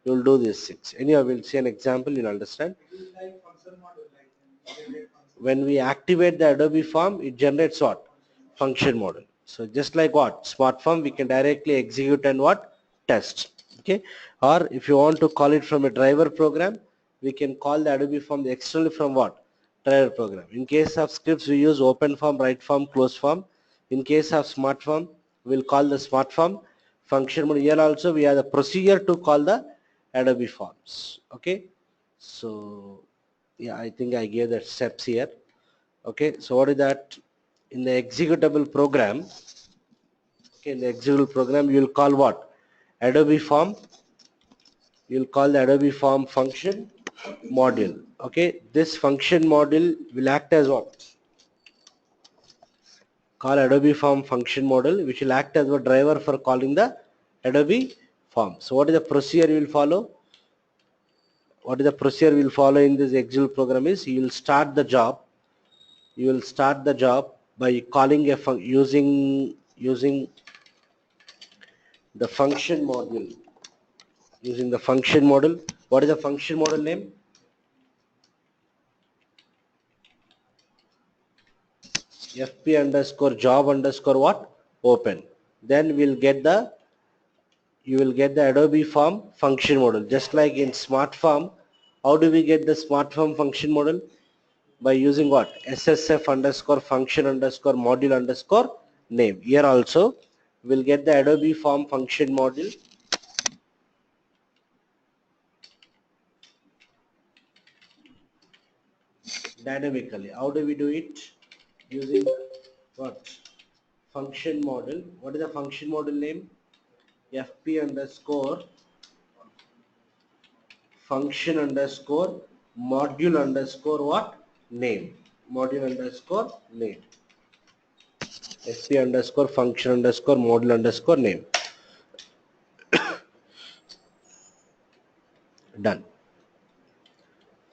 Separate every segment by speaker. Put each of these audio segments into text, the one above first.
Speaker 1: you'll do these things. Anyhow, we'll see an example, you'll understand. When we activate the Adobe form, it generates what? Function model. So just like what? Smart form, we can directly execute and what? Test. Okay. Or if you want to call it from a driver program, we can call the Adobe form externally from what? Driver program. In case of scripts, we use open form, write form, close form. In case of smart form, we'll call the smart form function model. Here also we have the procedure to call the Adobe forms. Okay. So yeah, I think I gave the steps here. Okay, so what is that? In the executable program, okay, in the executable program, you will call what? Adobe form. You will call the Adobe form function module. Okay, this function module will act as what? Call Adobe form function model, which will act as a driver for calling the Adobe form. So what is the procedure you will follow? What is the procedure we will follow in this executable program is you will start the job. You will start the job by calling a using the function module. Using the function model. What is the function model name? FP underscore job underscore what? Open. Then we'll get the you will get the Adobe form function model. Just like in smart form, how do we get the smart form function model? By using what? SSF underscore function underscore module underscore name. Here also we'll get the Adobe form function module dynamically. How do we do it? Using what? Function model. What is the function model name? FP underscore function underscore module underscore what? Name. Module underscore name. FP underscore function underscore module underscore name. Done.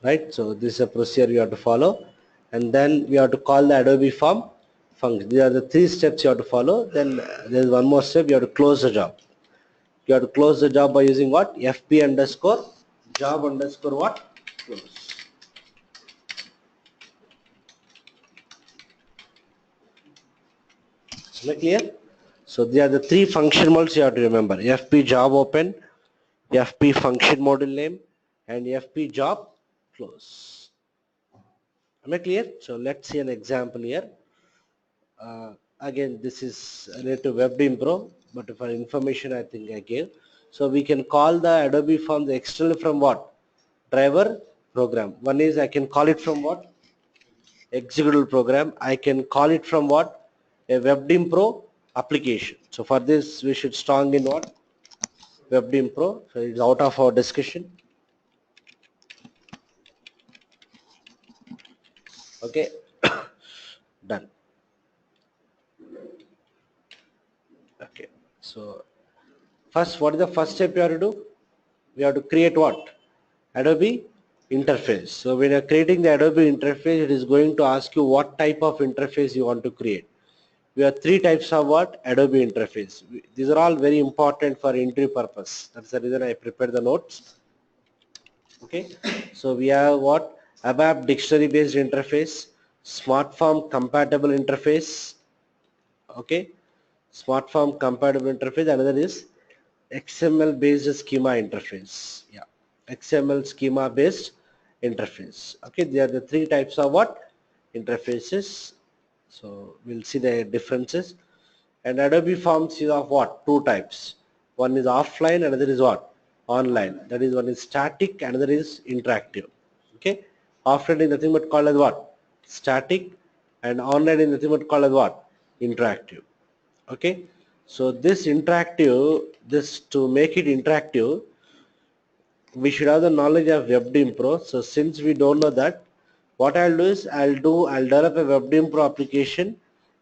Speaker 1: Right, so this is a procedure you have to follow, and then we have to call the Adobe form function. These are the three steps you have to follow. Then there is one more step, you have to close the job. You have to close the job by using what? FP underscore job underscore what? Close. Is that clear? So they are the three function models you have to remember: FP job open, FP function model name, and FP job close. Am I clear? So let's see an example here. Again, this is related to WebImpro, but for information I think I gave. So we can call the Adobe form the external from what? Driver program. One is I can call it from what? Executable program. I can call it from what? A WebImpro application. So for this we should strong in what? WebImpro. So it's out of our discussion. Okay. Done. Okay. So first, what is the first step you have to do? We have to create what? Adobe interface. So when you are creating the Adobe interface, it is going to ask you what type of interface you want to create. We have three types of what? Adobe interface. These are all very important for interview purpose. That's the reason I prepared the notes. Okay. So we have what? Abap dictionary based interface, smart form compatible interface. Okay. Smart form compatible interface. Another is XML based schema interface. Yeah. XML schema based interface. Okay, they are the three types of what? Interfaces. So we'll see the differences. And Adobe Forms is of what? Two types. One is offline, another is what? Online. That is, one is static, another is interactive. Okay. Offline is nothing but called as what? Static, and online is nothing but called as what? Interactive. Okay. So this interactive, this to make it interactive, we should have the knowledge of WebImpro. So since we don't know that, what I'll do is I'll develop a WebImpro application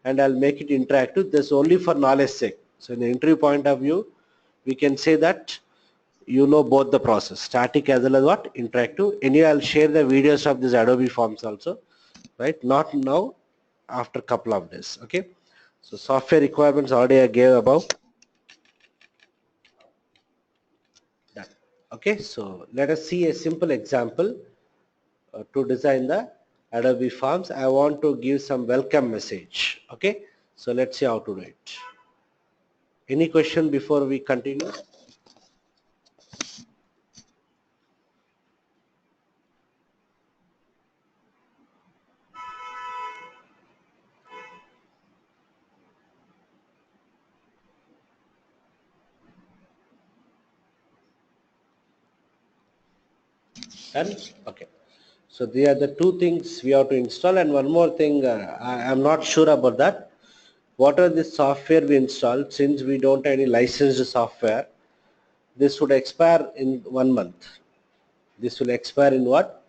Speaker 1: and I'll make it interactive. This only for knowledge sake. So in the interview point of view, we can say that you know both the process, static as well as what? Interactive. Anyway, I'll share the videos of these Adobe forms also, right? Not now, after a couple of days. Okay. So software requirements already I gave above. Done. Okay. Okay, so let us see a simple example to design the Adobe Forms. I want to give some welcome message. Okay, so let's see how to do it. Any question before we continue? And okay, so they are the two things we have to install, and one more thing I am not sure about that. What are the software we installed? Since we don't have any licensed software, this would expire in 1 month. This will expire in what?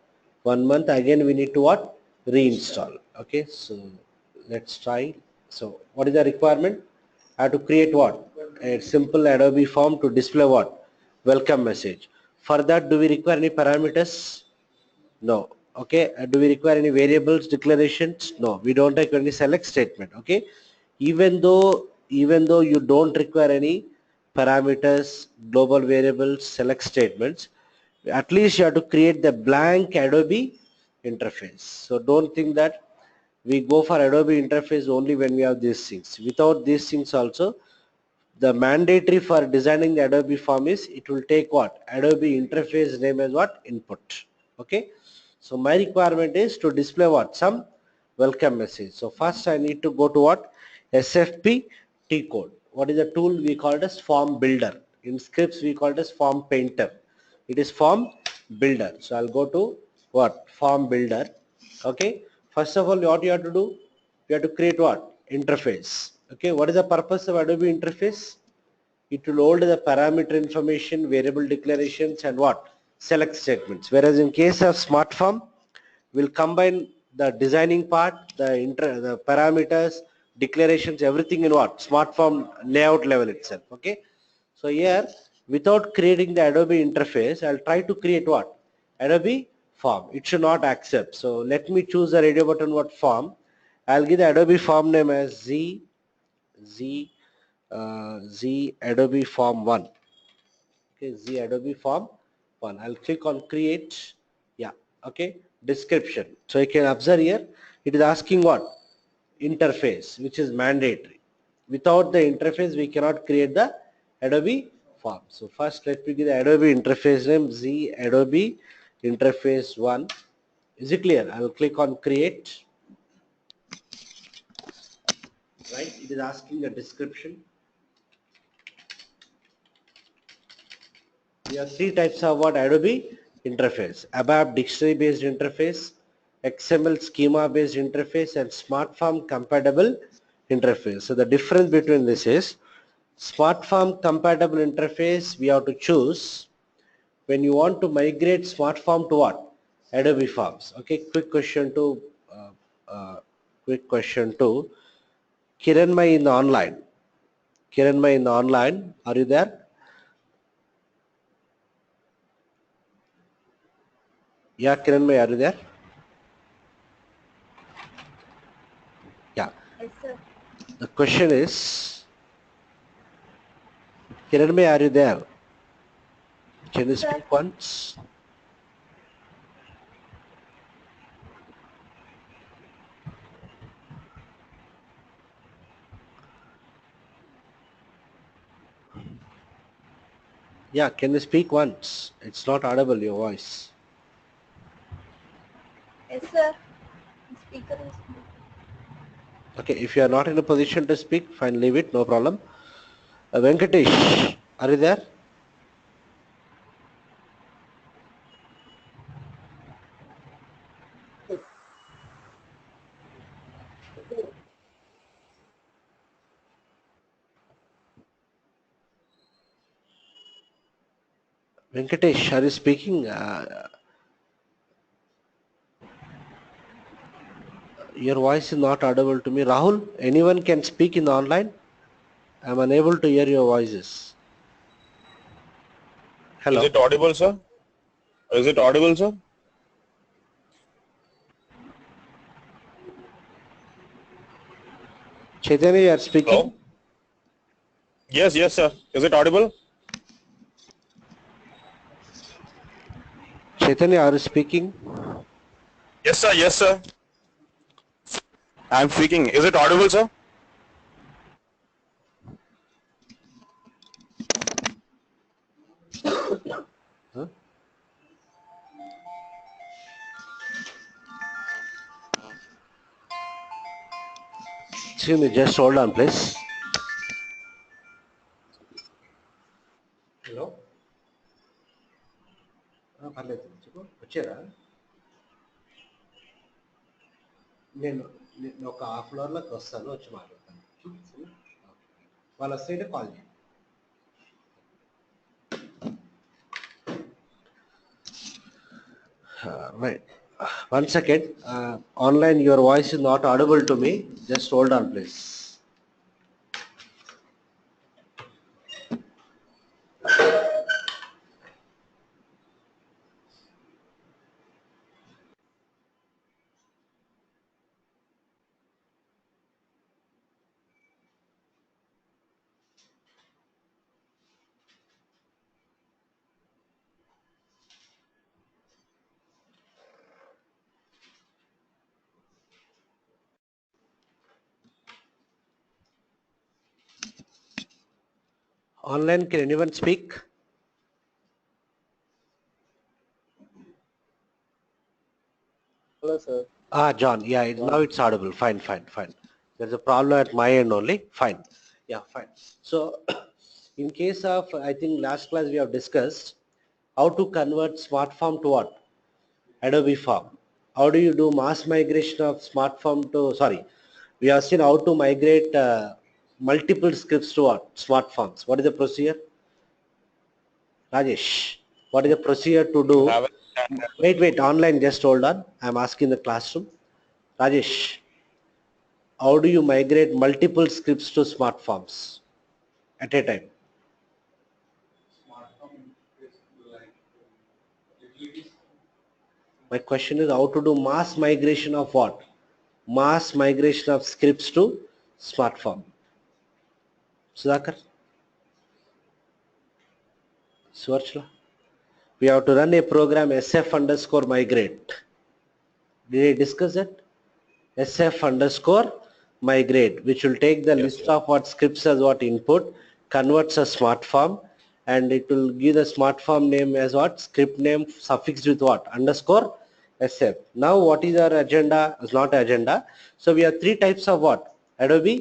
Speaker 1: 1 month. Again we need to what? Reinstall. Okay, so let's try. So what is the requirement? I have to create what? A simple Adobe form to display what? Welcome message. For that, do we require any parameters? No. Okay. Do we require any variables declarations? No. We don't require any select statement. Okay. Even though you don't require any parameters, global variables, select statements, at least you have to create the blank Adobe interface. So don't think that we go for Adobe interface only when we have these things. Without these things also, the mandatory for designing the Adobe form is it will take what? Adobe interface name as what? Input. Okay. So my requirement is to display what? Some welcome message. So first I need to go to what? SFP T code. What is the tool we call it as form builder? In scripts we call it as form painter. It is form builder. So I'll go to what? Form builder. Okay. First of all, what you have to do? You have to create what? Interface. Okay. What is the purpose of Adobe interface? It will hold the parameter information, variable declarations, and what? Select statements. Whereas in case of smart form, we'll combine the designing part, the parameters, declarations, everything in what? Smart form layout level itself. Okay. So here, without creating the Adobe interface, I'll try to create what? Adobe form. It should not accept. So let me choose the radio button what form. I'll give the Adobe form name as Z Z Adobe Form 1. Okay, Z Adobe Form 1. I'll click on create. Yeah, okay. Description. So you can observe here, it is asking what? Interface, which is mandatory. Without the interface, we cannot create the Adobe form. So first, let me give the Adobe interface name Z Adobe Interface 1. Is it clear? I'll click on create. Right? It is asking a description. We have three types of what? Adobe interface: Abap dictionary based interface, XML schema based interface, and smart form compatible interface. So the difference between this is smart form compatible interface we have to choose when you want to migrate smart form to what? Adobe Forms. Okay, quick question to Kiranmai in the online. Kiranmai in the online, are you there? Yeah, Kiranmai, are you there? Yeah.
Speaker 2: Yes, sir.
Speaker 1: The question is, Kiranmai, are you there? Can you
Speaker 2: Sir.
Speaker 1: speak once? Yeah, can you speak once? It's not audible, your voice.
Speaker 2: Yes, sir. The speaker is.
Speaker 1: Okay, if you are not in a position to speak, fine, leave it, no problem. Venkatesh, are you there? Venkatesh, are you speaking? Your voice is not audible to me. Rahul, anyone can speak in the online? I'm unable to hear your voices.
Speaker 3: Is
Speaker 1: Hello.
Speaker 3: it audible, sir? Is it audible, sir?
Speaker 1: Chaitanya, you are speaking?
Speaker 3: Hello? Yes, yes, sir. Is it audible?
Speaker 1: Chaitanya, are you speaking?
Speaker 3: Yes, sir. Yes, sir. I'm speaking. Is it audible, sir?
Speaker 1: Huh? Excuse me, just hold on, please. Hello పర్లేదు చెప్పు వచ్చారా నేను ఒక half an అవర్లోకి వస్తాను వచ్చి మాట్లాడతాను వాళ్ళు వస్తే కాల్ చేయండి right. One second. Online, your voice is not audible to me. Just hold on, please. Online, can anyone speak?
Speaker 4: Hello, sir.
Speaker 1: John. Yeah, now it's audible. Fine, fine, fine. There's a problem at my end only. Fine. Yeah, fine. So, in case of, I think last class we have discussed how to convert smart form to what? Adobe form. How do you do mass migration of smart form to, sorry, we have seen how to migrate multiple scripts to what? Smart forms. What is the procedure? Rajesh, what is the procedure to do?
Speaker 3: Have it.
Speaker 1: Wait, online, just hold on. I'm asking the classroom. Rajesh, how do you migrate multiple scripts to smart forms at a time? My question is how to do mass migration of what? Mass migration of scripts to smart form. Sudhakar? Swarchla? We have to run a program SF underscore migrate. Did I discuss that? SF underscore migrate, which will take the
Speaker 3: Yes,
Speaker 1: list
Speaker 3: sir.
Speaker 1: of what scripts as what input, converts a smart form, and it will give the smart form name as what? Script name suffixed with what? Underscore SF. Now what is our agenda? It's not agenda. So we have three types of what? Adobe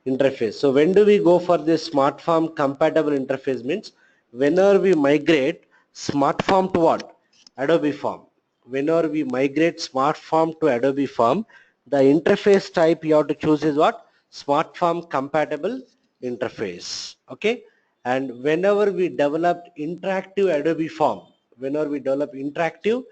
Speaker 1: interface. So when do we go for this smart form compatible interface means whenever we migrate smart form to what? Adobe form. Whenever we migrate smart form to Adobe form, the interface type you have to choose is what? Smart form compatible interface. Okay. And whenever we develop interactive Adobe form, whenever we develop interactive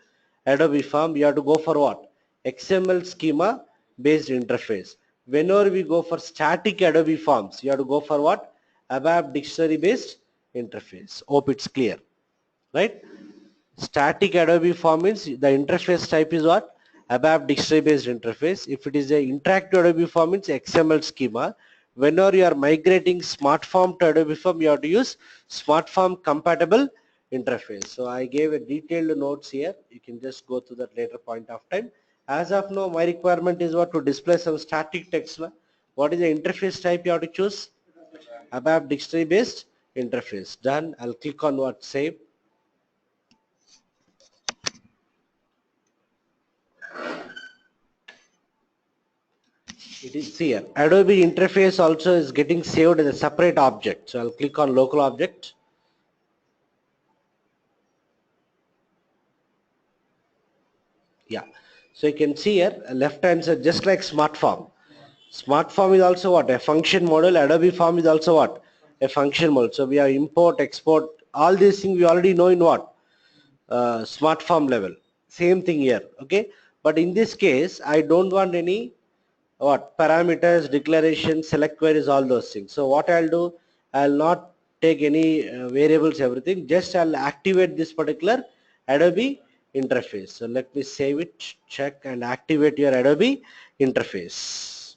Speaker 1: Adobe form, you have to go for what? XML schema based interface. Whenever we go for static Adobe forms, you have to go for what? Abap dictionary based interface. Hope it's clear, right? Static Adobe form means the interface type is what? Abap dictionary based interface. If it is a interactive Adobe form means XML schema. Whenever you are migrating smart form to Adobe form, you have to use smart form compatible interface. So I gave a detailed notes here. You can just go to that later point of time. As of now, my requirement is what? To display some static text. What is the interface type you have to choose? Abap dictionary based interface. Done. I'll click on what? Save. It is here. Adobe interface also is getting saved as a separate object. So I'll click on local object. Yeah. So you can see here left hand side just like smart form. Smart form is also what? A function model. Adobe form is also what? A function model. So we have import, export, all these things we already know in what? Smart form level. Same thing here. Okay. But in this case, I don't want any what parameters, declaration, select queries, all those things. So what I'll do, I'll not take any variables, everything, just I'll activate this particular Adobe interface. So let me save it, check and activate your Adobe interface.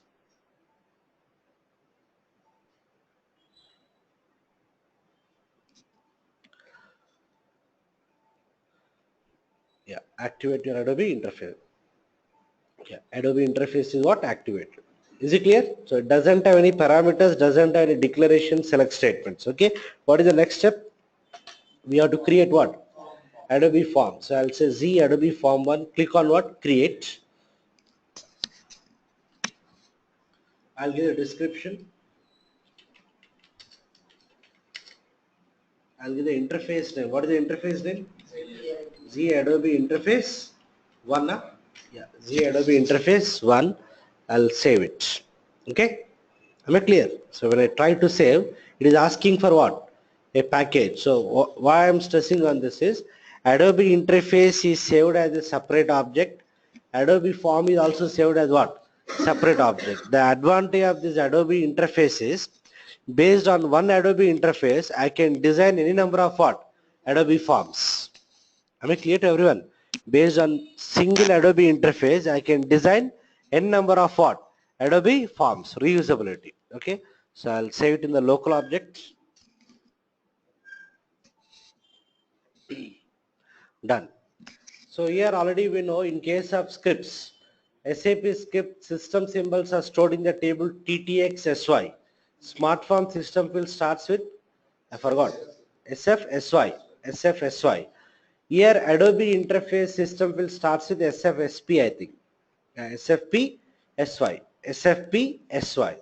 Speaker 1: Yeah, activate your Adobe interface. Yeah, Adobe interface is what? Activate. Is it clear? So it doesn't have any parameters, doesn't have any declaration, select statements. Okay. What is the next step? We have to create what? Adobe form. So I'll say Z Adobe form 1. Click on what? Create. I'll give a description. I'll give the interface name. What is the interface name? Z Adobe interface 1. Yeah, Z Adobe interface 1. I'll save it. Okay. Am I clear? So when I try to save, it is asking for what? A package. So why I'm stressing on this is Adobe interface is saved as a separate object. Adobe form is also saved as what? Separate object. The advantage of this Adobe interface is based on one Adobe interface, I can design any number of what? Adobe forms. Am I clear to everyone? Based on single Adobe interface, I can design n number of what? Adobe forms, reusability. Okay. So I'll save it in the local object. Done. So here already we know in case of scripts, SAP script system symbols are stored in the table TTXSY. Smart form system field starts with, I forgot, SFSY, SFSY. Here Adobe interface system field starts with SFSP, I think. SFP, SY, SFP, SY.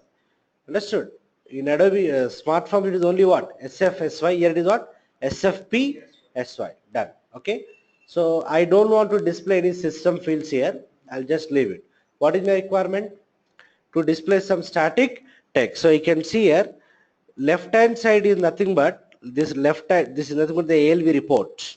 Speaker 1: Understood? In Adobe Smart Form it is only what? SFSY. Here it is what? SFP, SY. Done. Okay. So I don't want to display any system fields here. I'll just leave it. What is my requirement? To display some static text. So you can see here, left hand side is nothing but this left hand. This is nothing but the ALV report.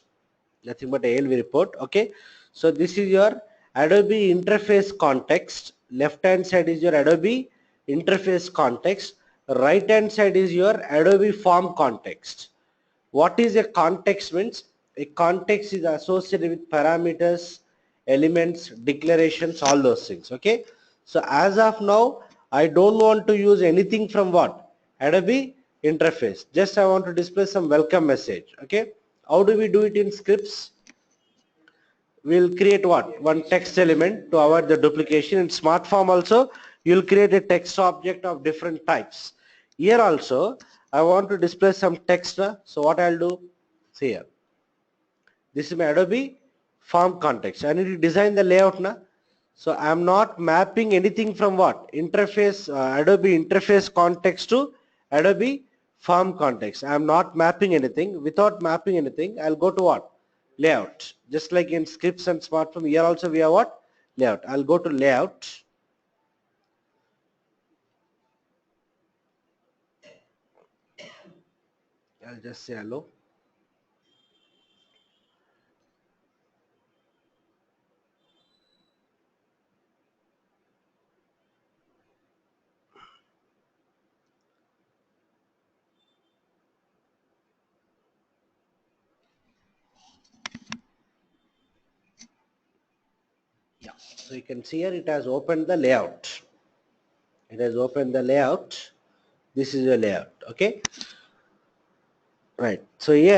Speaker 1: Nothing but ALV report. Okay. So this is your Adobe interface context. Left hand side is your Adobe interface context. Right hand side is your Adobe form context. What is a context means? A context is associated with parameters, elements, declarations, all those things. Okay. So as of now, I don't want to use anything from what? Adobe interface. Just I want to display some welcome message. Okay. How do we do it in scripts? We'll create what? One text element to avoid the duplication. In smart form also, you'll create a text object of different types. Here also, I want to display some text. So what I'll do? See here. This is my Adobe form context. I need to design the layout now. So I'm not mapping anything from what? Interface, Adobe interface context to Adobe form context. I'm not mapping anything. Without mapping anything, I'll go to what? Layout. Just like in scripts and smart form, here also we have what? Layout. I'll go to layout. I'll just say hello. Yeah. So you can see here it has opened the layout. It has opened the layout. This is the layout. Okay. Right. So here